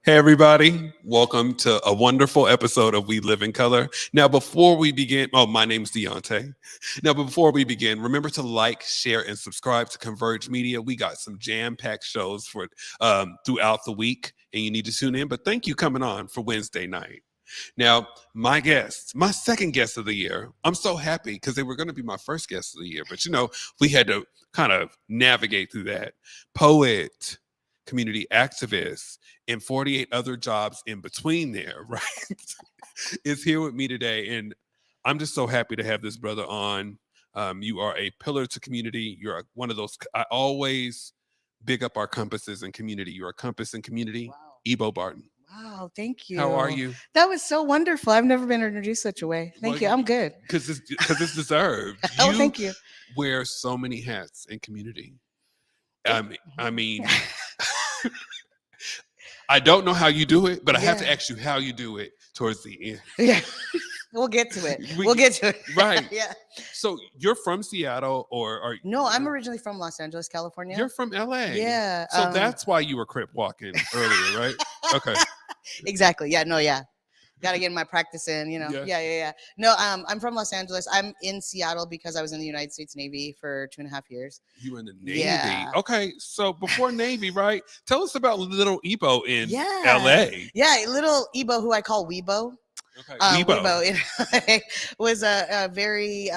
Hey, everybody. Welcome to a wonderful episode of We Live in Color. Now, before we begin, my name's Deaunte. Now, before we begin, remember to like, share, and subscribe to Converge Media. We got some jam-packed shows for throughout the week, and you need to tune in. But thank you coming on for Wednesday night. Now, my guest, my second guest of the year, I'm so happy because they were going to be my first guest of the year. But, we had to kind of navigate through that. Poet, community activist, and 48 other jobs in between there, right? Is here with me today. And I'm just so happy to have this brother on. You are a pillar to community. You're one of those, I always big up our compasses in community. You're a compass in community. Wow. Ebo Barton. Wow, thank you. How are you? That was so wonderful. I've never been introduced such a way. Thank you. I'm good. Because it's deserved. Oh, thank you. Wear so many hats in community. I mean, I don't know how you do it, but I have to ask you how you do it towards the end. Yeah. We'll get to it. We'll get to it. Right. Yeah. So you're from Seattle or No, I'm originally from Los Angeles, California. You're from LA. Yeah. So that's why you were crip walking earlier, right? Okay. Exactly. Yeah. No, yeah. Got to get my practice in, Yeah. No, I'm from Los Angeles. I'm in Seattle because I was in the United States Navy for 2.5 years. You were in the Navy? Yeah. Okay. So before Navy, right? Tell us about little Ebo in LA. Yeah. Little Ebo, who I call Weebo. Okay. Weebo was a very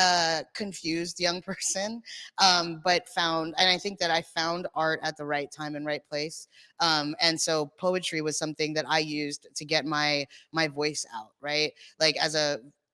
confused young person, but and I think that I found art at the right time and right place. And so poetry was something that I used to get my voice out, right? Like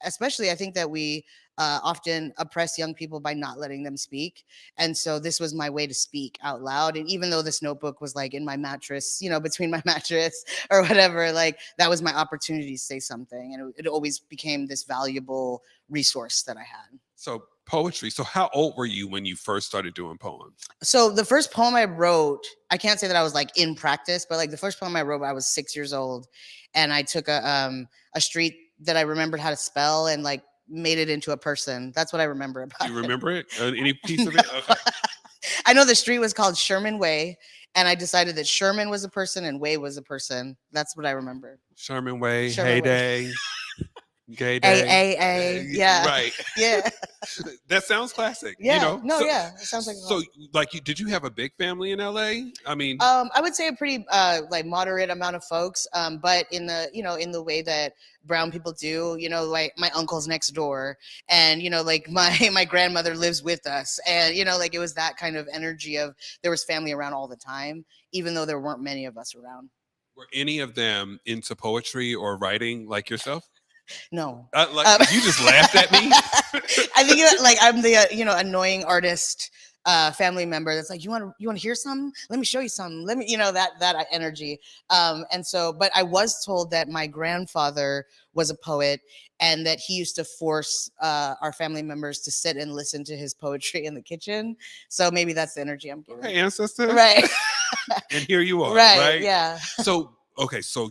especially I think that we often oppress young people by not letting them speak. And so this was my way to speak out loud. And even though this notebook was like in my mattress, between my mattress or whatever, like that was my opportunity to say something. And it always became this valuable resource that I had. So poetry. So how old were you when you first started doing poems? So the first poem I wrote, I can't say that I was like in practice, but like the first poem I wrote, I was 6 years old. And I took a street that I remembered how to spell and like made it into a person. That's what I remember about it. You remember it? Any piece of it? Okay. I know the street was called Sherman Way, and I decided that Sherman was a person and Way was a person. That's what I remember. Sherman Way, Heyday, Gay Day. A. Yeah. Right. Yeah. That sounds classic. Yeah. It sounds like. So, did you have a big family in LA? I mean, I would say a pretty like moderate amount of folks, but in the way that brown people do, like my uncle's next door, and like my grandmother lives with us, and like it was that kind of energy of there was family around all the time, even though there weren't many of us around. Were any of them into poetry or writing like yourself? No. You just laughed at me. I think like I'm the annoying artist family member that's like, you want to hear something? Let me show you something. Let me that energy. And so, but I was told that my grandfather was a poet and that he used to force our family members to sit and listen to his poetry in the kitchen. So maybe that's the energy I'm getting. Hey, ancestors. Right. And here you are. Right. Yeah. So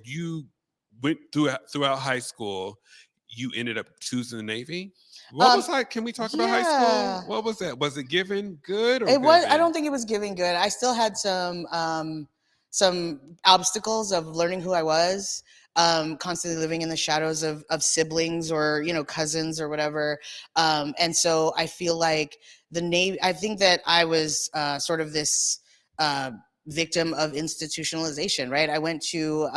you went throughout high school. You ended up choosing the Navy. What was like? Can we talk about high school? What was that? Was it giving good? It was. I don't think it was giving good. I still had some obstacles of learning who I was. Constantly living in the shadows of siblings or cousins or whatever. And so I feel like the Navy. I think that I was sort of this. Victim of institutionalization, right? I went to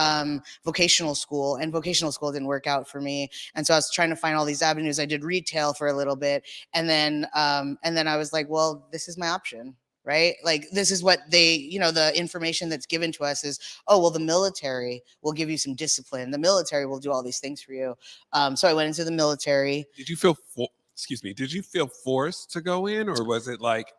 vocational school, and vocational school didn't work out for me, and so I was trying to find all these avenues. I did retail for a little bit, and then I was like, well, this is my option, right? Like this is what they, the information that's given to us is, oh, well, the military will give you some discipline. The military will do all these things for you. So I went into the military. Did you feel? Did you feel forced to go in, or was it like?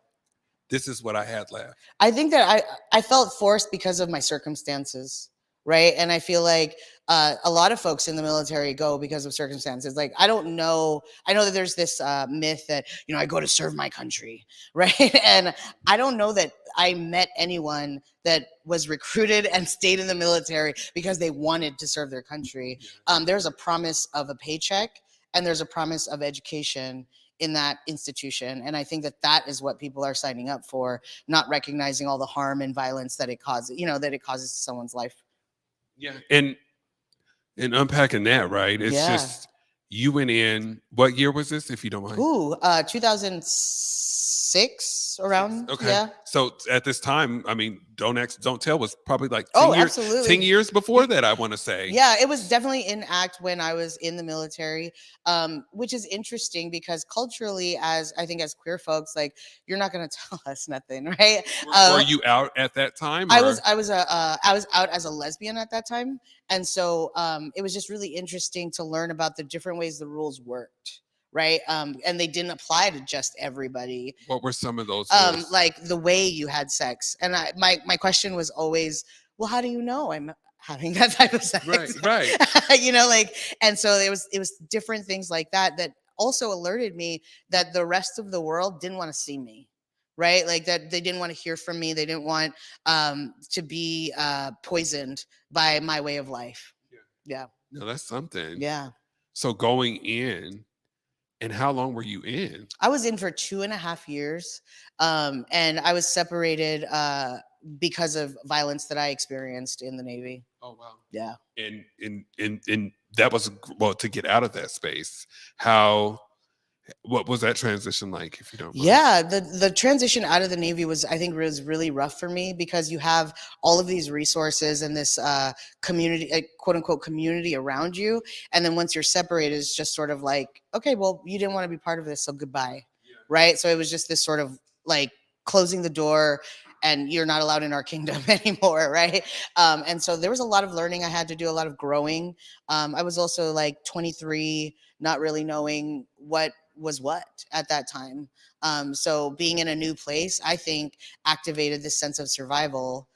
This is what I had left. I think that I felt forced because of my circumstances, right? And I feel like a lot of folks in the military go because of circumstances. Like, I don't know. I know that there's this myth that, I go to serve my country, right? And I don't know that I met anyone that was recruited and stayed in the military because they wanted to serve their country. There's a promise of a paycheck and there's a promise of education in that institution. And I think that is what people are signing up for, not recognizing all the harm and violence that it causes, that it causes to someone's life. Yeah. And unpacking that, right? It's Yeah. just you went in. What year was this, if you don't mind? 2006 Six. around. Okay. Yeah. So at this time, I mean, Don't Ask, Don't Tell was probably like Oh, 10 absolutely. years before that, I want to say. Yeah, it was definitely in act when I was in the military, which is interesting because culturally, as I think as queer folks, like you're not going to tell us nothing, right? Were you out at that time or? I was out as a lesbian at that time, and so it was just really interesting to learn about the different ways the rules worked, right? And they didn't apply to just everybody. What were some of those rules? Like the way you had sex, and my question was always, well, how do you know I'm having that type of sex? Right. Like, and so it was different things like that that also alerted me that the rest of the world didn't want to see me, right? Like that they didn't want to hear from me. They didn't want to be poisoned by my way of life. Yeah. No, that's something. Yeah. So going in, and how long were you in? I was in for 2.5 years, and I was separated because of violence that I experienced in the Navy. Oh wow. Yeah. And that was, well, to get out of that space. What was that transition like, if you don't mind? Yeah, the transition out of the Navy was, I think, was really rough for me because you have all of these resources and this community, quote unquote, community around you, and then once you're separated, it's just sort of like, okay, well, you didn't want to be part of this, so goodbye, right? So it was just this sort of like closing the door, and you're not allowed in our kingdom anymore, right? And so there was a lot of learning I had to do, a lot of growing. I was also like 23, not really knowing what was what at that time. So being in a new place, I think, activated this sense of survival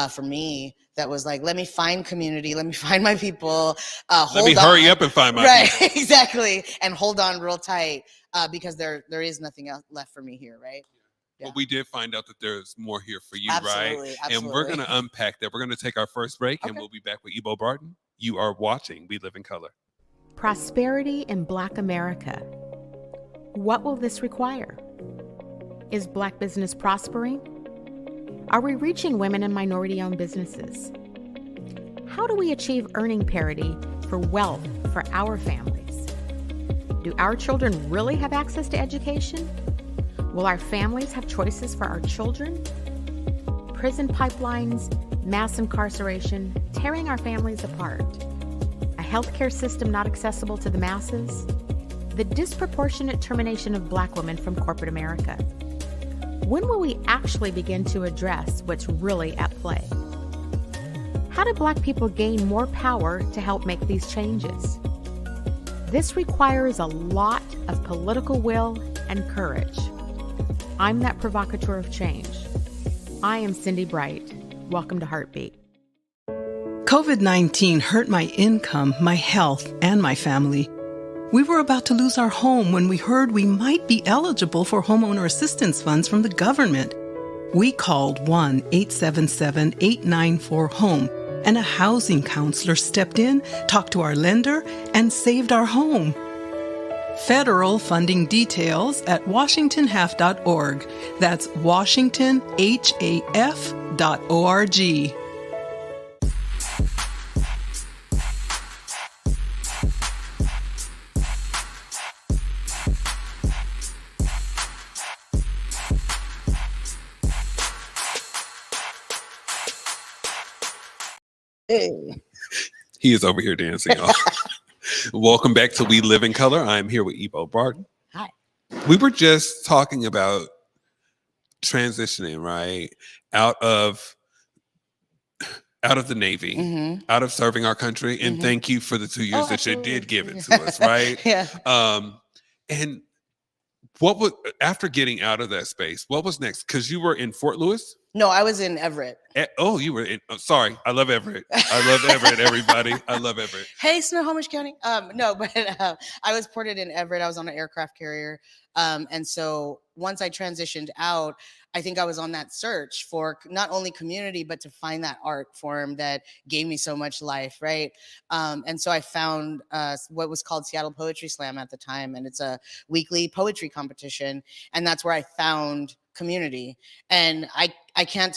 for me. That was like, let me find community, let me find my people. Let me hurry up and find my people. Right, exactly, and hold on real tight because there is nothing else left for me here, right? Yeah. But we did find out that there's more here for you, Absolutely, right? absolutely. And we're going to unpack that. We're going to take our first break, and Okay. we'll be back with Ebo Barton. You are watching We Live in Color. Prosperity in Black America. What will this require? Is Black business prospering? Are we reaching women and minority-owned businesses? How do we achieve earning parity for wealth for our families? Do our children really have access to education? Will our families have choices for our children? Prison pipelines, mass incarceration, tearing our families apart. A healthcare system not accessible to the masses. The disproportionate termination of Black women from corporate America. When will we actually begin to address what's really at play? How do Black people gain more power to help make these changes? This requires a lot of political will and courage. I'm that provocateur of change. I am Cindy Bright. Welcome to Heartbeat. COVID-19 hurt my income, my health, and my family. We were about to lose our home when we heard we might be eligible for homeowner assistance funds from the government. We called 1-877-894-HOME, and a housing counselor stepped in, talked to our lender, and saved our home. Federal funding details at washingtonhalf.org. That's washingtonhaf.org. Hey. He is over here dancing, y'all. Welcome back to We Live in Color. I'm here with Ebo Barton. Hi. We were just talking about transitioning, right? Out of the Navy, out of serving our country. And thank you for the 2 years that you did give it to us, right? Yeah. And what was, after getting out of that space, what was next? Because you were in Fort Lewis? No, I was in Everett. You were in, sorry. I love Everett. I love Everett, everybody. I love Everett. Hey, Snohomish County. No, but I was ported in Everett. I was on an aircraft carrier. And so once I transitioned out, I think I was on that search for not only community, but to find that art form that gave me so much life, right? And so I found what was called Seattle Poetry Slam at the time, and it's a weekly poetry competition. And that's where I found community. And I can't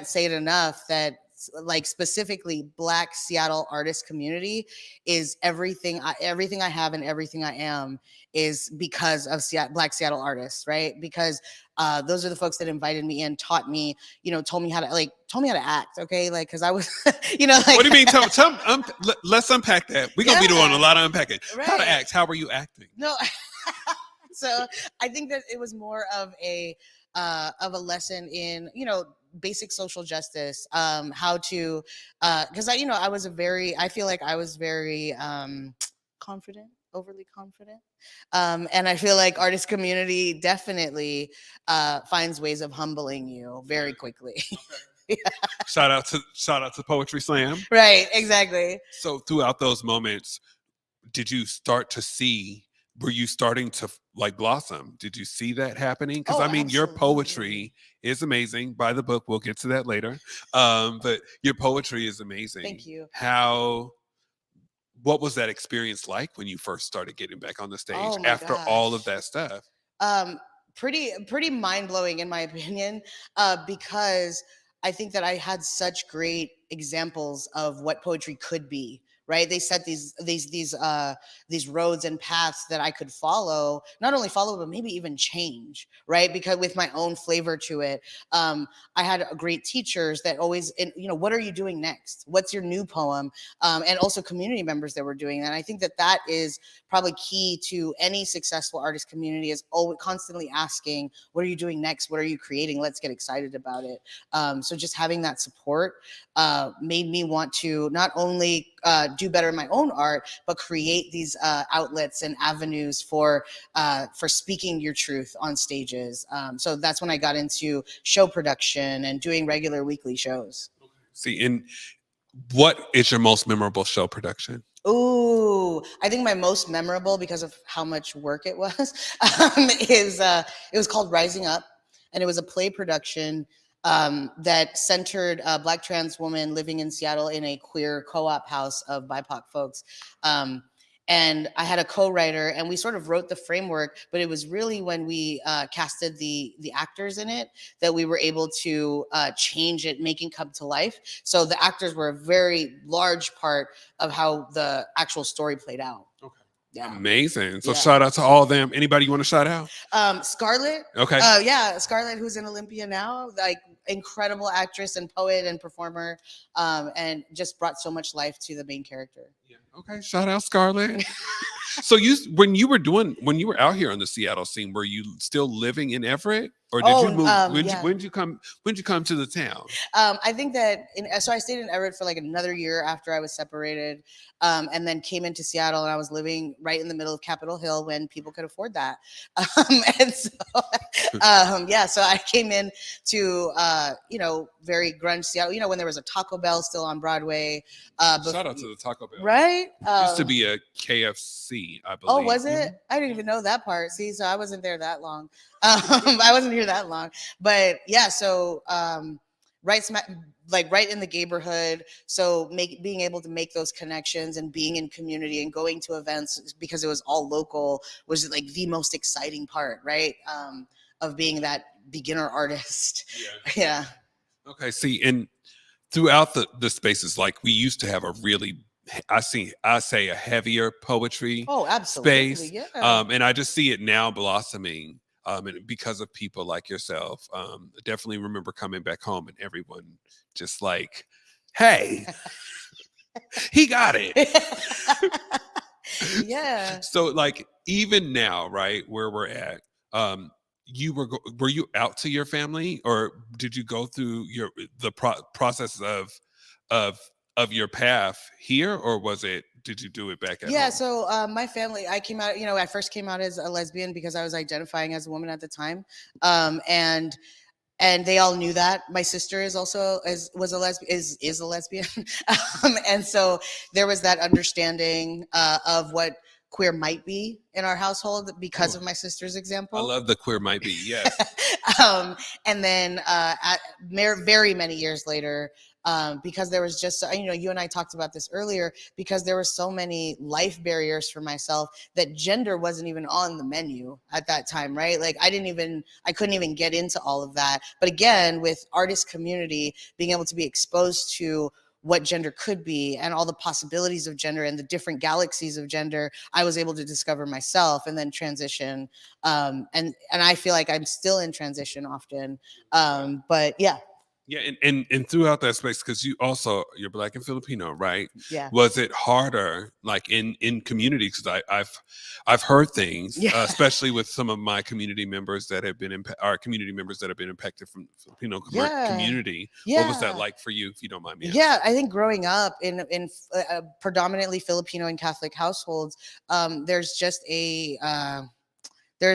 say it enough that like specifically Black Seattle artist community is everything I have and everything I am is because of Black Seattle artists, right? Because those are the folks that invited me in, taught me, told me how to act. Okay. Like, cause I was, like. What do you mean? Let's unpack that. We're going to be doing a lot of unpacking. Right. How to act. How were you acting? No. So I think that it was more of a lesson in, basic social justice, how to, cause I feel like I was very, confident, overly confident. And I feel like artist community definitely finds ways of humbling you very quickly. Yeah. Shout out to Poetry Slam. Right, exactly. So throughout those moments, were you starting to like blossom? Did you see that happening? Because your poetry is amazing. By the book, we'll get to that later. But your poetry is amazing. Thank you. What was that experience like when you first started getting back on the stage after gosh. all of that stuff? Pretty mind-blowing in my opinion, because I think that I had such great examples of what poetry could be. Right, they set these roads and paths that I could follow, not only follow, but maybe even change. Right, because with my own flavor to it, I had great teachers that always, what are you doing next? What's your new poem? And also community members that were doing that. And I think that is probably key to any successful artist community, is always constantly asking, what are you doing next? What are you creating? Let's get excited about it. So just having that support made me want to not only do better in my own art, but create these outlets and avenues for speaking your truth on stages. So that's when I got into show production and doing regular weekly shows. See, and what is your most memorable show production? Ooh, I think my most memorable, because of how much work it was, it was called Rising Up, and it was a play production that centered a Black trans woman living in Seattle in a queer co-op house of BIPOC folks. And I had a co-writer, and we sort of wrote the framework, but it was really when we casted the actors in it that we were able to change it, making come to life. So the actors were a very large part of how the actual story played out. Okay. Yeah. Amazing. So shout out to all of them. Anybody you want to shout out? Scarlett. Okay. Yeah, Scarlett, who's in Olympia now, like incredible actress and poet and performer, and just brought so much life to the main character. Yeah. Okay. Shout out Scarlett. So when you were out here on the Seattle scene, were you still living in Everett, or did you move? When did you come to the town? I think that so I stayed in Everett for like another year after I was separated, and then came into Seattle, and I was living right in the middle of Capitol Hill when people could afford that. And so, so I came in to very grunge Seattle. When there was a Taco Bell still on Broadway. Shout out to the Taco Bell. Right. Used to be a KFC, I believe. Oh, was it? I didn't even know that part. See, so I wasn't there that long. I wasn't here that long. But yeah, so right in the neighborhood. So being able to make those connections and being in community and going to events because it was all local was like the most exciting part, right? Of being that beginner artist. Yeah. Okay. See, and throughout the spaces, like we used to have a really, I say a heavier poetry space. Yeah. And I just see it now blossoming. And because of people like yourself, I definitely remember coming back home and everyone just like, hey, he got it. Yeah. So like even now, right, where we're at, were you out to your family, or did you go through the process of your path here, or did you do it back at home? So my family, I came out, I first came out as a lesbian because I was identifying as a woman at the time. And they all knew that. My sister is also is a lesbian. And so there was that understanding of what queer might be in our household because of my sister's example. I love the queer might be, yes. And then very many years later, because there was just, you and I talked about this earlier, because there were so many life barriers for myself that gender wasn't even on the menu at that time, right? Like I couldn't even get into all of that. But again, with artist community, being able to be exposed to what gender could be and all the possibilities of gender and the different galaxies of gender, I was able to discover myself and then transition. And I feel like I'm still in transition often. But yeah. Yeah, and throughout that space, because you're Black and Filipino, right? Yeah. Was it harder, like in communities? Because I've heard things, Yeah. especially with some of my community members that have been our community members that have been impacted from Filipino community. Yeah. What was that like for you, if you don't mind me asking? Yeah, I think growing up in predominantly Filipino and Catholic households, there's just a how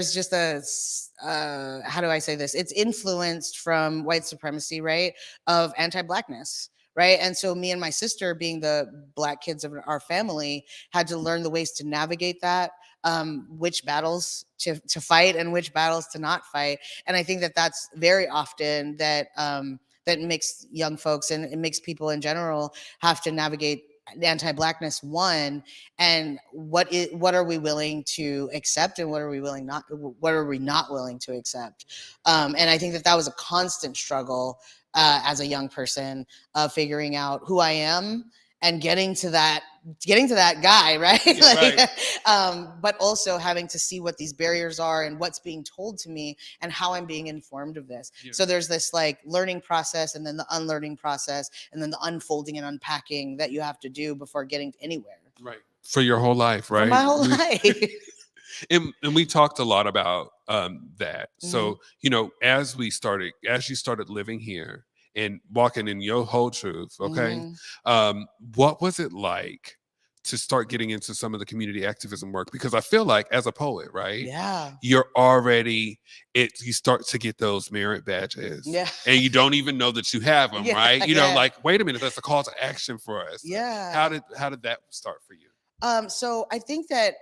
do I say this? It's influenced from white supremacy, right? Of anti-Blackness, right? And so me and my sister, being the Black kids of our family, had to learn the ways to navigate that, which battles to fight and which battles to not fight. And I think that that's very often that makes young folks and it makes people in general have to navigate anti-Blackness, one, and what are we willing to accept and what are we not willing to accept. And I think that was a constant struggle as a young person of figuring out who I am and getting to that guy, right? Yeah, right. But also having to see what these barriers are and what's being told to me and how I'm being informed of this. Yeah. So there's this like learning process and then the unlearning process and then the unfolding and unpacking that you have to do before getting anywhere. Right. For your whole life, right? For my whole life. And we talked a lot about that. So, as you started living here and walking in your whole truth, okay, what was it like to start getting into some of the community activism work? Because I feel like as a poet, right? Yeah. You're already, you start to get those merit badges. Yeah. And you don't even know that you have them, right? You know, like, wait a minute, that's a call to action for us. Yeah. How did that start for you? So I think that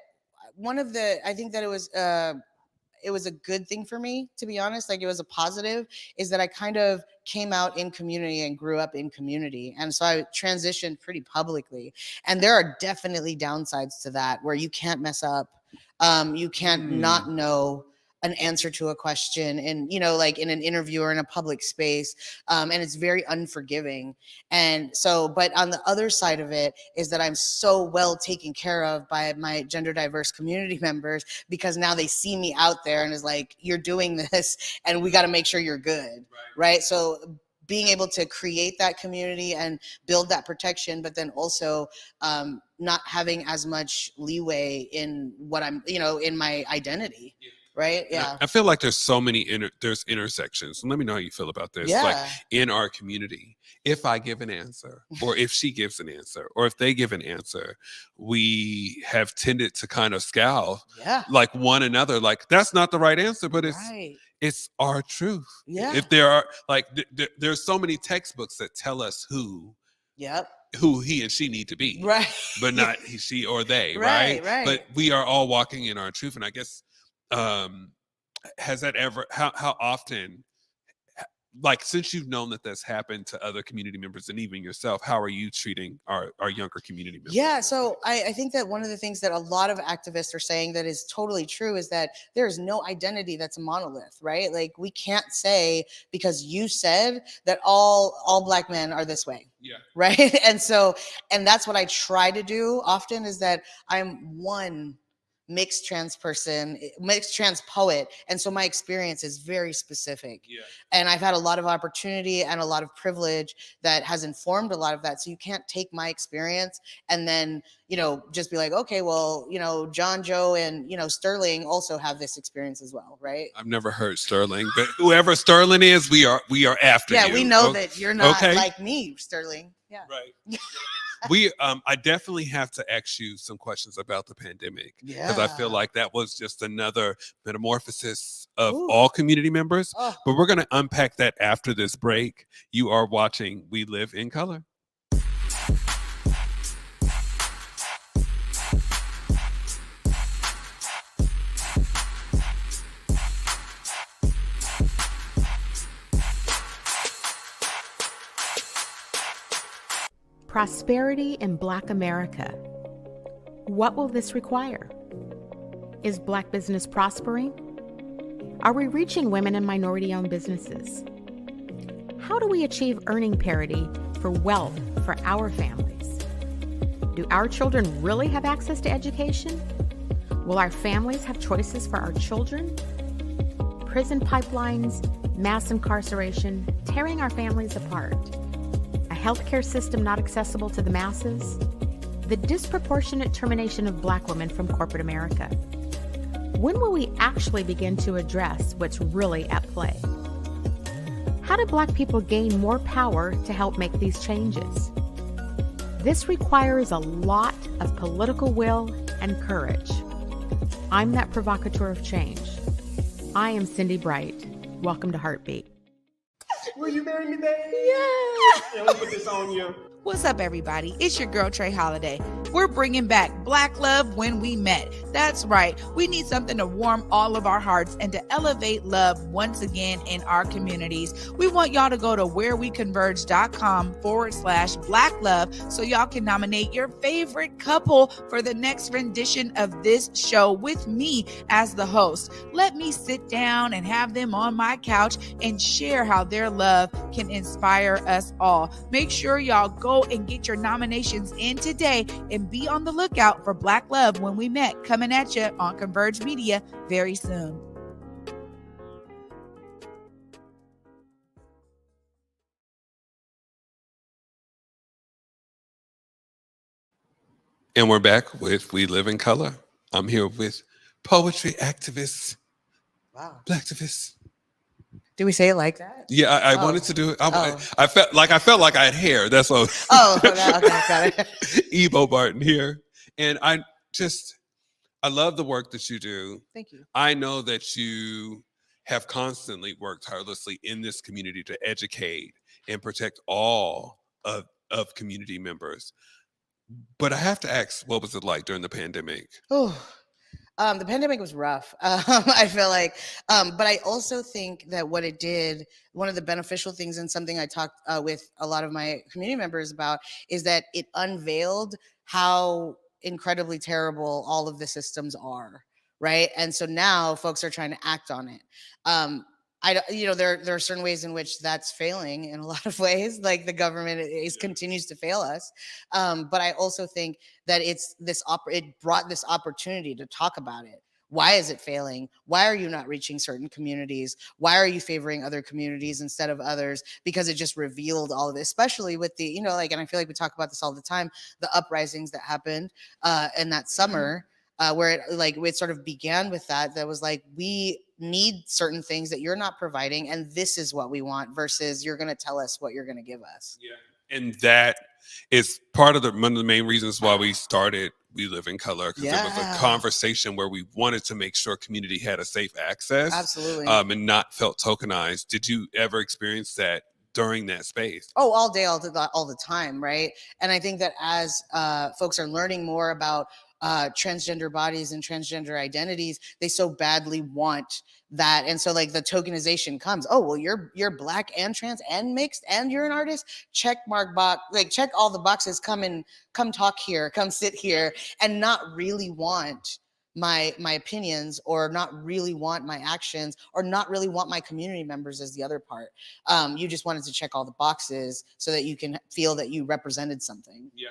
it was a good thing for me, to be honest. Like it was a positive, is that I kind of came out in community and grew up in community. And so I transitioned pretty publicly. And there are definitely downsides to that where you can't mess up. You can't not know an answer to a question and, like in an interview or in a public space. And it's very unforgiving. And so, but on the other side of it is that I'm so well taken care of by my gender diverse community members, because now they see me out there and is like, you're doing this and we got to make sure you're good. Right. So being able to create that community and build that protection, but then also not having as much leeway in what I'm, in my identity. Yeah. Right. Yeah. I feel like there's so many there's intersections. And let me know how you feel about this. Yeah. Like in our community, if I give an answer or if she gives an answer or if they give an answer, we have tended to kind of scowl like one another, like that's not the right answer, but it's our truth. Yeah. If there are like, there's so many textbooks that tell us who he and she need to be. Right. But not he, she, or they. Right. But we are all walking in our truth. And I guess, has that ever, how often, like since you've known that that's happened to other community members and even yourself, how are you treating our younger community members? Yeah, so I think that one of the things that a lot of activists are saying that is totally true is that there is no identity that's a monolith, right? Like we can't say because you said that all Black men are this way. Yeah. Right. And that's what I try to do often, is that I'm one mixed trans poet. And so my experience is very specific. Yeah. And I've had a lot of opportunity and a lot of privilege that has informed a lot of that. So you can't take my experience and then, just be like, okay, well, John, Joe, and, Sterling also have this experience as well. Right. I've never heard Sterling, but whoever Sterling is, we are after you. Yeah, we know that you're not like me, Sterling. Yeah. Right. I definitely have to ask you some questions about the pandemic, because I feel like that was just another metamorphosis of all community members. But we're going to unpack that after this break. You are watching We Live in Color. Prosperity in Black America. What will this require? Is Black business prospering? Are we reaching women and minority-owned businesses? How do we achieve earning parity for wealth for our families? Do our children really have access to education? Will our families have choices for our children? Prison pipelines, mass incarceration, tearing our families apart. A healthcare system not accessible to the masses. The disproportionate termination of Black women from corporate America. When will we actually begin to address what's really at play? How do Black people gain more power to help make these changes? This requires a lot of political will and courage. I'm that provocateur of change. I am Cindy Bright. Welcome to Heartbeat. Will you marry me, baby? Yeah. Yeah, we'll put this on you. What's up, everybody? It's your girl, Trey Holiday. We're bringing back Black Love When We Met. That's right. We need something to warm all of our hearts and to elevate love once again in our communities. We want y'all to go to whereweconverge.com/Black Love so y'all can nominate your favorite couple for the next rendition of this show with me as the host. Let me sit down and have them on my couch and share how their love can inspire us all. Make sure y'all go and get your nominations in today and be on the lookout for Black Love When We Met coming at you on Converge Media very soon. And we're back with We Live in Color. I'm here with poetry activists, Wow. Blacktivists. Do we say it like that? Yeah, I wanted to do it. I felt like I had hair. That's all. Okay, got it. Ebo Barton here, and I love the work that you do. Thank you. I know that you have constantly worked tirelessly in this community to educate and protect all of community members. But I have to ask, what was it like during the pandemic? Oh, the pandemic was rough. I feel like, but I also think that what it did, one of the beneficial things, and something I talked with a lot of my community members about, is that it unveiled how incredibly terrible all of the systems are, right? And so now folks are trying to act on it. There are certain ways in which that's failing in a lot of ways, like the government continues to fail us. But I also think that it brought this opportunity to talk about it. Why is it failing? Why are you not reaching certain communities? Why are you favoring other communities instead of others? Because it just revealed all of this, especially with the, and I feel like we talk about this all the time, the uprisings that happened in that summer. Where it sort of began with that was like, we need certain things that you're not providing, and this is what we want, versus you're going to tell us what you're going to give us. Yeah, and that is part of one of the main reasons why we started We Live in Color, because it was a conversation where we wanted to make sure community had a safe access, absolutely, and not felt tokenized. Did you ever experience that during that space? Oh, all day, all the time, right? And I think that as folks are learning more about transgender bodies and transgender identities, they so badly want that. And so like the tokenization comes, oh, well, you're Black and trans and mixed and you're an artist, check mark box, like check all the boxes, come talk here, come sit here, and not really want my opinions, or not really want my actions, or not really want my community members as the other part. You just wanted to check all the boxes so that you can feel that you represented something. Yeah.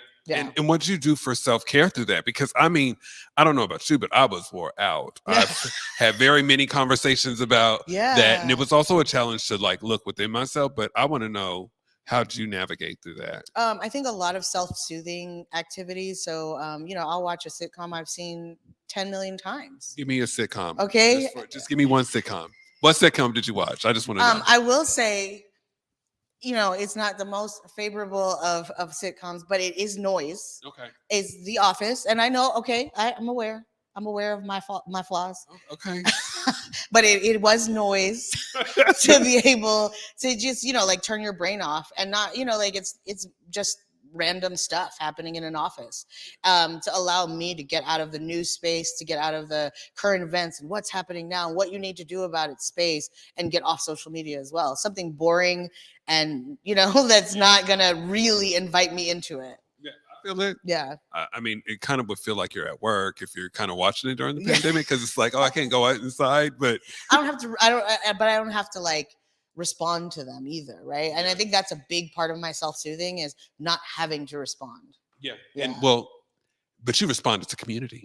And what did you do for self-care through that? Because I don't know about you, but I was wore out. I've had very many conversations about that. And it was also a challenge to look within myself, but I want to know, how did you navigate through that? I think a lot of self-soothing activities. So, I'll watch a sitcom I've seen 10 million times. Give me a sitcom. Okay. Just give me one sitcom. What sitcom did you watch? I just want to know. I will say, it's not the most favorable of sitcoms, but it is Noise. Okay. It's The Office. And I know, I'm aware. I'm aware of my flaws. Okay. But it was Noise to be able to just, turn your brain off and not, it's just random stuff happening in an office, to allow me to get out of the news space, to get out of the current events and what's happening now and what you need to do about it space, and get off social media as well. Something boring and, that's not going to really invite me into it. Yeah, I feel it. Yeah. I mean, it kind of would feel like you're at work if you're kind of watching it during the Yeah. pandemic, because it's like, oh, I can't go out inside, but I don't have to like respond to them either, right? And I think that's a big part of my self-soothing is not having to respond. yeah. Yeah. And but you responded to community.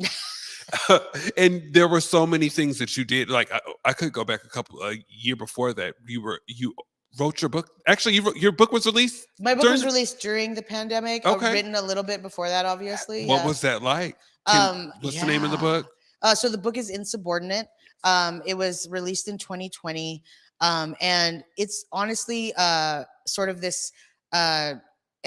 And there were so many things that you did. Like I could go back a year before that. You wrote your book. Actually, your book was released. My book was released during the pandemic. Okay. Written a little bit before that, obviously. What was that like? What's the name of the book? So the book is Insubordinate. It was released in 2020. And it's honestly sort of this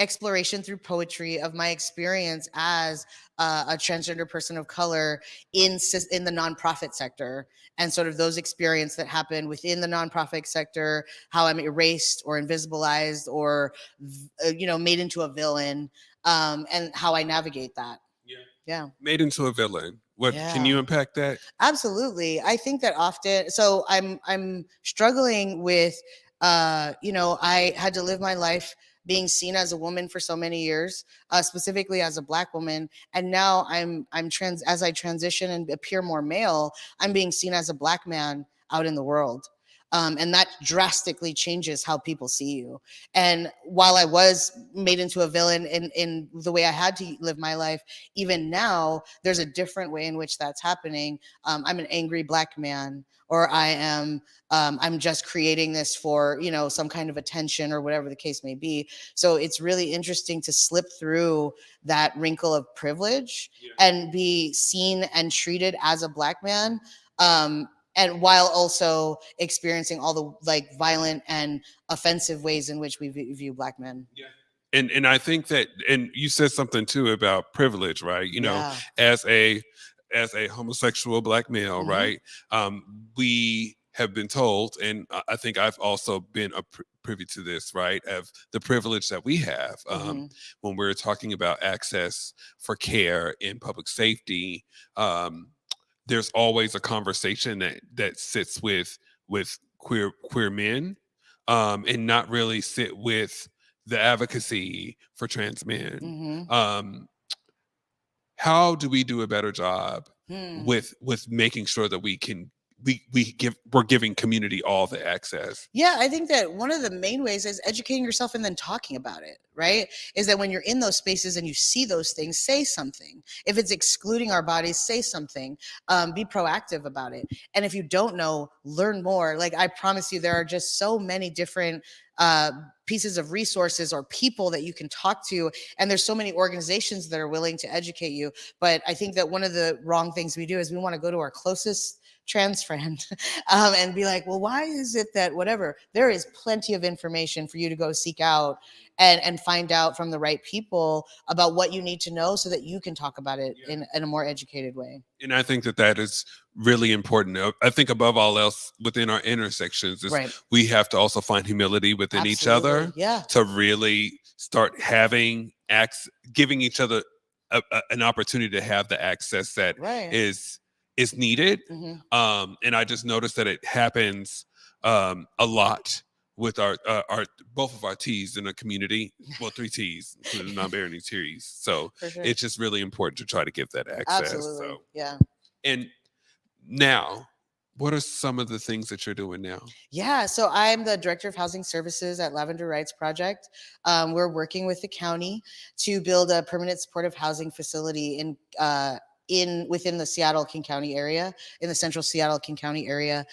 exploration through poetry of my experience as a transgender person of color in the nonprofit sector, and sort of those experiences that happen within the nonprofit sector, how I'm erased or invisibilized or made into a villain, and how I navigate that. Yeah. Made into a villain. What can you unpack that? Absolutely. I think that often, so I'm struggling with, I had to live my life being seen as a woman for so many years, specifically as a Black woman. And now as I transition and appear more male, I'm being seen as a Black man out in the world. And that drastically changes how people see you. And while I was made into a villain in the way I had to live my life, even now, there's a different way in which that's happening. I'm an angry Black man, or I'm just creating this for, some kind of attention or whatever the case may be. So it's really interesting to slip through that wrinkle of privilege and be seen and treated as a Black man. And while also experiencing all the violent and offensive ways in which we view Black men. Yeah. And I think that, and you said something too about privilege, right? As a homosexual Black male, right? We have been told, and I think I've also been privy to this, right? Of the privilege that we have when we're talking about access for care in public safety. There's always a conversation that sits with queer men, and not really sit with the advocacy for trans men. How do we do a better job with making sure that we're giving community all the access? Yeah, I think that one of the main ways is educating yourself and then talking about it, right? Is that when you're in those spaces and you see those things, say something. If it's excluding our bodies, say something. Be proactive about it. And if you don't know, learn more. I promise you, there are just so many different pieces of resources or people that you can talk to. And there's so many organizations that are willing to educate you. But I think that one of the wrong things we do is we want to go to our closest trans friend and be like, well, why is it that whatever? There is plenty of information for you to go seek out and find out from the right people about what you need to know so that you can talk about it in a more educated way. And I think that is really important. I think above all else, within our intersections, we have to also find humility within each other to really start giving each other an opportunity to have the access that is needed. And I just noticed that it happens a lot with our both of our T's in the community. Well, 3 T's, including non-binary T's. So it's just really important to try to give that access. Absolutely. So, yeah. And now, what are some of the things that you're doing now? Yeah, so I'm the Director of Housing Services at Lavender Rights Project. We're working with the county to build a permanent supportive housing facility within the Seattle King County area, in the central Seattle King County area.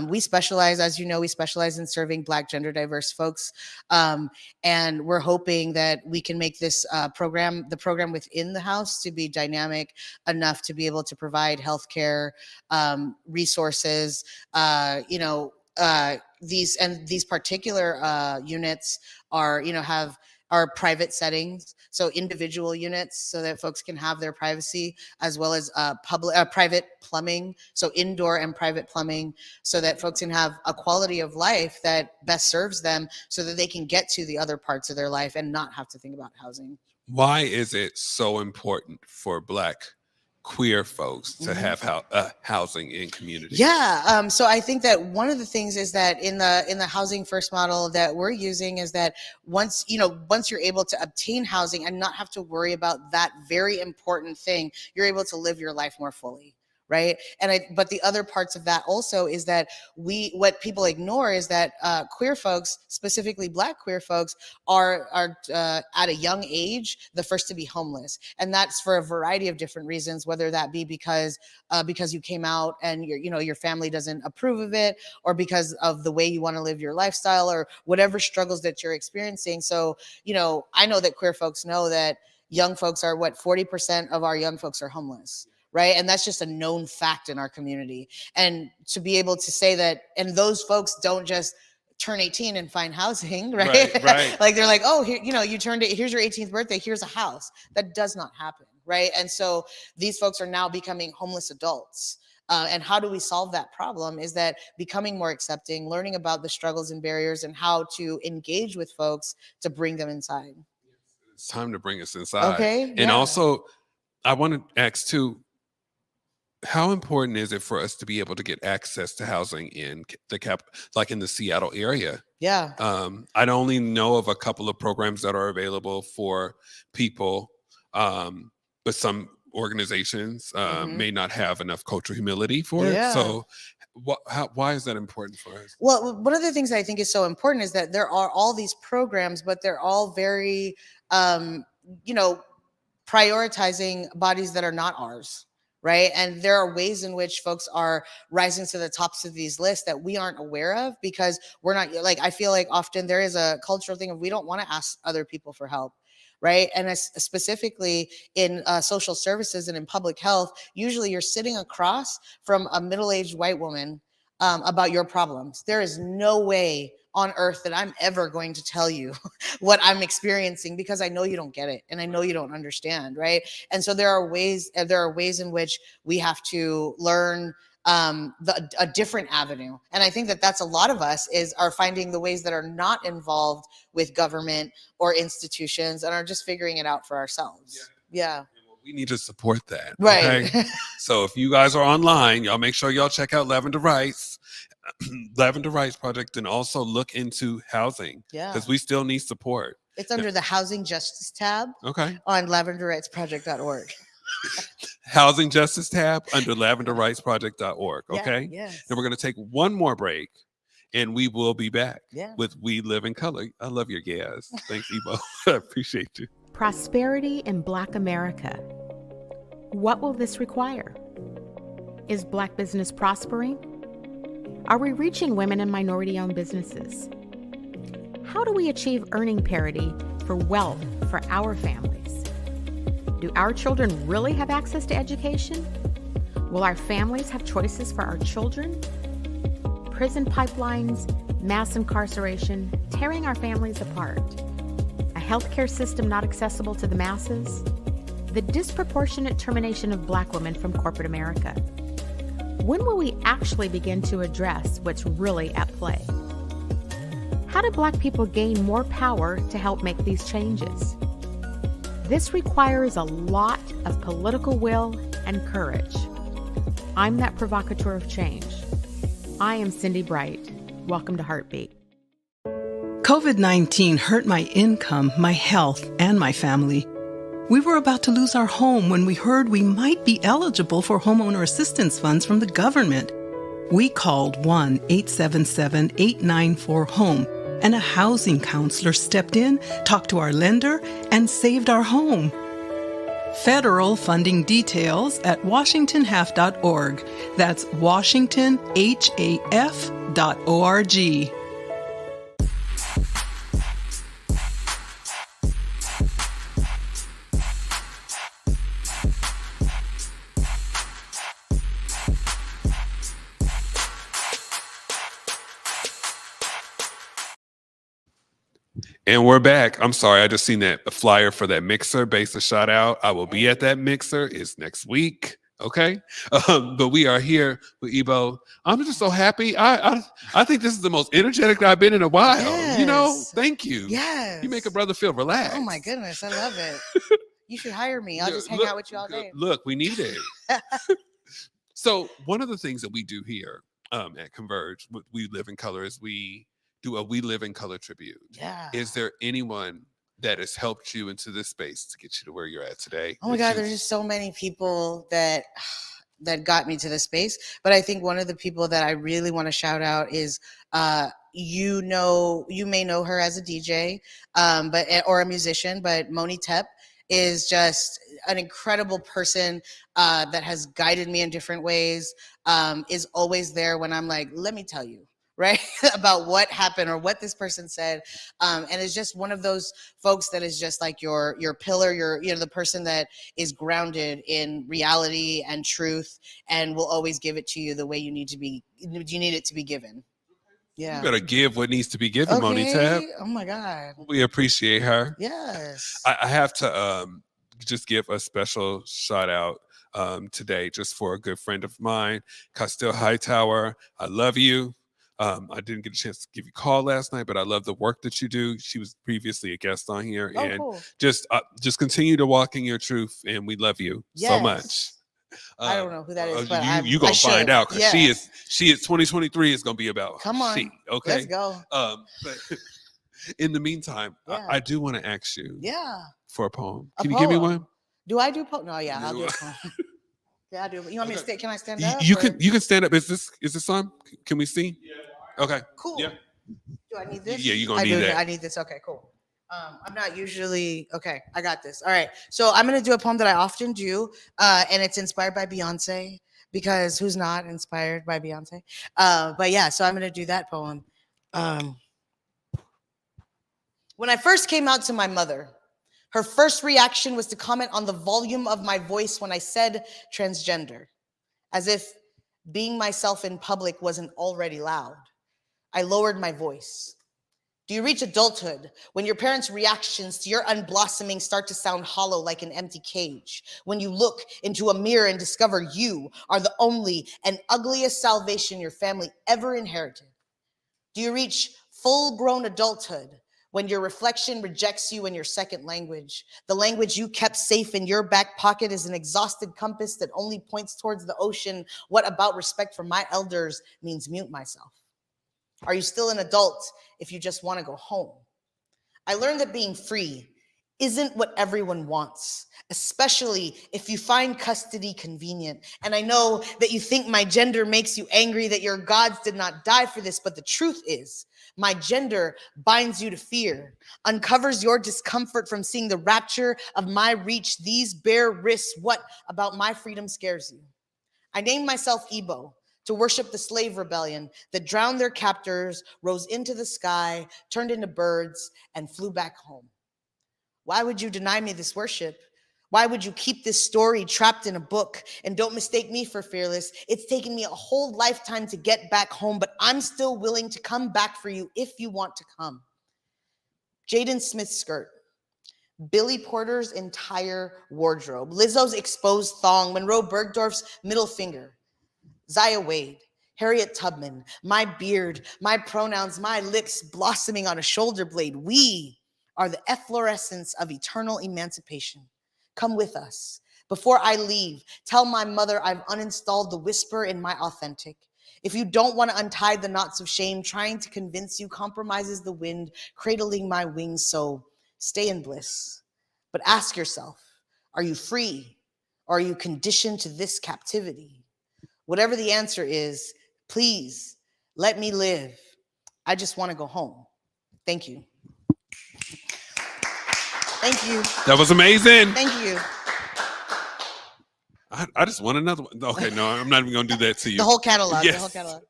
We specialize, as you know, in serving Black gender diverse folks. And we're hoping that we can make this the program within the house to be dynamic enough to be able to provide healthcare resources. These particular units are, have are private settings, so individual units, so that folks can have their privacy, as well as private plumbing, so indoor and private plumbing, so that folks can have a quality of life that best serves them, so that they can get to the other parts of their life and not have to think about housing. Why is it so important for Black queer folks to have housing in communities? Yeah, so I think that one of the things is that in the housing first model that we're using is that once you're able to obtain housing and not have to worry about that very important thing, you're able to live your life more fully. Right. But the other parts of that also is that what people ignore is that queer folks, specifically Black queer folks, are at a young age the first to be homeless, and that's for a variety of different reasons. Whether that be because you came out and your family doesn't approve of it, or because of the way you want to live your lifestyle, or whatever struggles that you're experiencing. So I know that queer folks know that young folks are 40% of our young folks are homeless. Right. And that's just a known fact in our community. And to be able to say that, and those folks don't just turn 18 and find housing, right? Right. Like they're like, oh, here, you turned it. Here's your 18th birthday. Here's a house. That does not happen. Right. And so these folks are now becoming homeless adults. And how do we solve that problem is that becoming more accepting, learning about the struggles and barriers and how to engage with folks to bring them inside. It's time to bring us inside. Okay. And also, I want to ask too, how important is it for us to be able to get access to housing in like in the Seattle area? Yeah. I only know of a couple of programs that are available for people, but some organizations may not have enough cultural humility for it. So why is that important for us? Well, one of the things I think is so important is that there are all these programs, but they're all very, prioritizing bodies that are not ours. Right. And there are ways in which folks are rising to the tops of these lists that we aren't aware of, because we're not, like, I feel like often there is a cultural thing of we don't want to ask other people for help. Right. And specifically in social services and in public health, usually you're sitting across from a middle-aged white woman about your problems. There is no way on earth that I'm ever going to tell you what I'm experiencing, because I know you don't get it and I know you don't understand, right? And so there are ways in which we have to learn a different avenue. And I think that that's a lot of us are finding the ways that are not involved with government or institutions and are just figuring it out for ourselves. Yeah. We need to support that. Right. Okay? So if you guys are online, y'all make sure y'all check out Lavender Rights Project, and also look into housing. Yeah. Because we still need support. It's under the Housing Justice tab. Okay. On lavenderrightsproject.org. Housing Justice tab under lavenderrightsproject.org. Okay. Yeah, And we're going to take one more break, and we will be back with We Live in Color. I love your gas. Thanks, Ebo. I appreciate you. Prosperity in Black America. What will this require? Is Black business prospering? Are we reaching women and minority-owned businesses? How do we achieve earning parity for wealth for our families? Do our children really have access to education? Will our families have choices for our children? Prison pipelines, mass incarceration, tearing our families apart. A healthcare system not accessible to the masses. The disproportionate termination of Black women from corporate America. When will we actually begin to address what's really at play? How do Black people gain more power to help make these changes? This requires a lot of political will and courage. I'm that provocateur of change. I am Cindy Bright. Welcome to Heartbeat. COVID-19 hurt my income, my health, and my family. We were about to lose our home when we heard we might be eligible for homeowner assistance funds from the government. We called 1-877-894-HOME, and a housing counselor stepped in, talked to our lender, and saved our home. Federal funding details at washingtonhalf.org. That's washingtonhaf.org. And we're back. I'm sorry, I just seen that flyer for that mixer. Base a shout out. I will be at that mixer. It's next week. Okay, but we are here with Ebo. I'm just so happy. I think this is the most energetic I've been in a while. You know, Yes. thank you. Yes. You make a brother feel relaxed. Oh my goodness, I love it. You should hire me. I'll just hang Look, out with you all day. Look, we need it. So one of the things that we do here at Converge, We Live in Color, is we do a We Live in Color tribute. Yeah. Is there anyone that has helped you into this space to get you to where you're at today? Oh my God, there's just so many people that got me to this space. But I think one of the people that I really want to shout out is you may know her as a DJ, or a musician, but Moni Tep is just an incredible person that has guided me in different ways, is always there when I'm like, let me tell you, right, about what happened or what this person said, and it's just one of those folks that is just like your pillar, the person that is grounded in reality and truth, and will always give it to you the way you need it to be given. Yeah, you better give what needs to be given, okay. Moni Tep. Oh my God, we appreciate her. Yes. I have to just give a special shout out today just for a good friend of mine, Castile Hightower. I love you. I didn't get a chance to give you a call last night, but I love the work that you do. She was previously a guest on here, and cool. just continue to walk in your truth, and we love you so much. I don't know who that is, but you gonna find out, because yes. she is 2023 is gonna be about Come on, she. Okay, let's go. But in the meantime, I do want to ask you, for a poem. Can you give me one? Do I do poem? No, I'll do a poem. Yeah, I do. You want me to stay? Can I stand up? You can stand up. Is this on? Can we see? Yeah. Okay. Cool. Yeah. Do I need this? Yeah, you're gonna need that. I need this. Okay, cool. I'm not usually okay. I got this. All right. So I'm gonna do a poem that I often do, and it's inspired by Beyonce, because who's not inspired by Beyonce? But yeah, so I'm gonna do that poem. When I first came out to my mother, her first reaction was to comment on the volume of my voice when I said transgender, as if being myself in public wasn't already loud. I lowered my voice. Do you reach adulthood when your parents' reactions to your unblossoming start to sound hollow like an empty cage? When you look into a mirror and discover you are the only and ugliest salvation your family ever inherited? Do you reach full-grown adulthood when your reflection rejects you in your second language? The language you kept safe in your back pocket is an exhausted compass that only points towards the ocean. What about respect for my elders means mute myself? Are you still an adult if you just want to go home? I learned that being free isn't what everyone wants, especially if you find custody convenient. And I know that you think my gender makes you angry, that your gods did not die for this, but the truth is, my gender binds you to fear, uncovers your discomfort from seeing the rapture of my reach, these bare wrists. What about my freedom scares you? I named myself Ebo to worship the slave rebellion that drowned their captors, rose into the sky, turned into birds, and flew back home. Why would you deny me this worship? Why would you keep this story trapped in a book? And don't mistake me for fearless. It's taken me a whole lifetime to get back home, but I'm still willing to come back for you if you want to come. Jaden Smith's skirt, Billy Porter's entire wardrobe, Lizzo's exposed thong, Monroe Bergdorf's middle finger, Zaya Wade, Harriet Tubman, my beard, my pronouns, my lips blossoming on a shoulder blade. We are the efflorescence of eternal emancipation. Come with us. Before I leave, tell my mother I've uninstalled the whisper in my authentic. If you don't want to untie the knots of shame, trying to convince you compromises the wind, cradling my wings, so stay in bliss. But ask yourself, are you free, or are you conditioned to this captivity? Whatever the answer is, please let me live. I just want to go home. Thank you. Thank you. That was amazing. Thank you. I just want another one. Okay, no, I'm not even going to do that to you. The whole catalog. Yes. The whole catalog.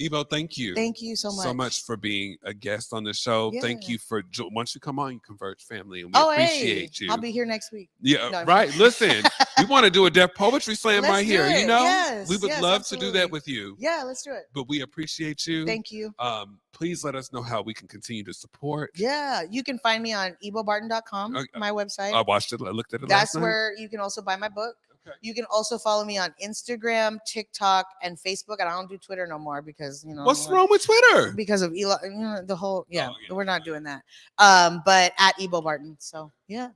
Ebo, thank you. Thank you so much. For being a guest on the show. Yeah. Thank you for once you come on, you Converge family, and we appreciate you. I'll be here next week. Yeah, No, I'm right. Listen, we want to do a Deaf Poetry Slam Let's right do here. You it. know, Yes, we would yes, love to do that absolutely. with you. Yeah, let's do it. But we appreciate you. Thank you. Please let us know how we can continue to support. Yeah, you can find me on ebobarton.com, my website. I watched it. I looked at it. That's last night. where you can also buy my book. Okay. You can also follow me on Instagram, TikTok, and Facebook. And I don't do Twitter no more because What's wrong with Twitter? Because of Elon, the whole yeah. We're not doing that. But at Ebo Barton. So yeah.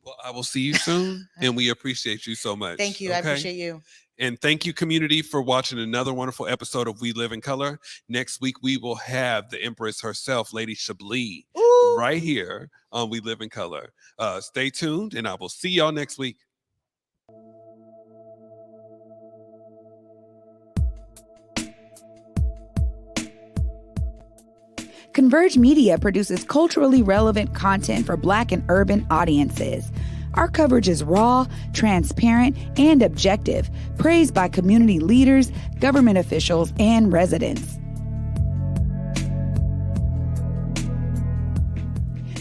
Well, I will see you soon, and we appreciate you so much. Thank you. I appreciate you. And thank you, community, for watching another wonderful episode of We Live in Color. Next week, we will have the Empress herself, Lady Chablis, right here on We Live in Color. Stay tuned, and I will see y'all next week. Converge Media produces culturally relevant content for Black and urban audiences. Our coverage is raw, transparent, and objective, praised by community leaders, government officials, and residents.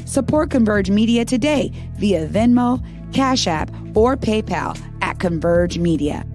Support Converge Media today via Venmo, Cash App, or PayPal at Converge Media.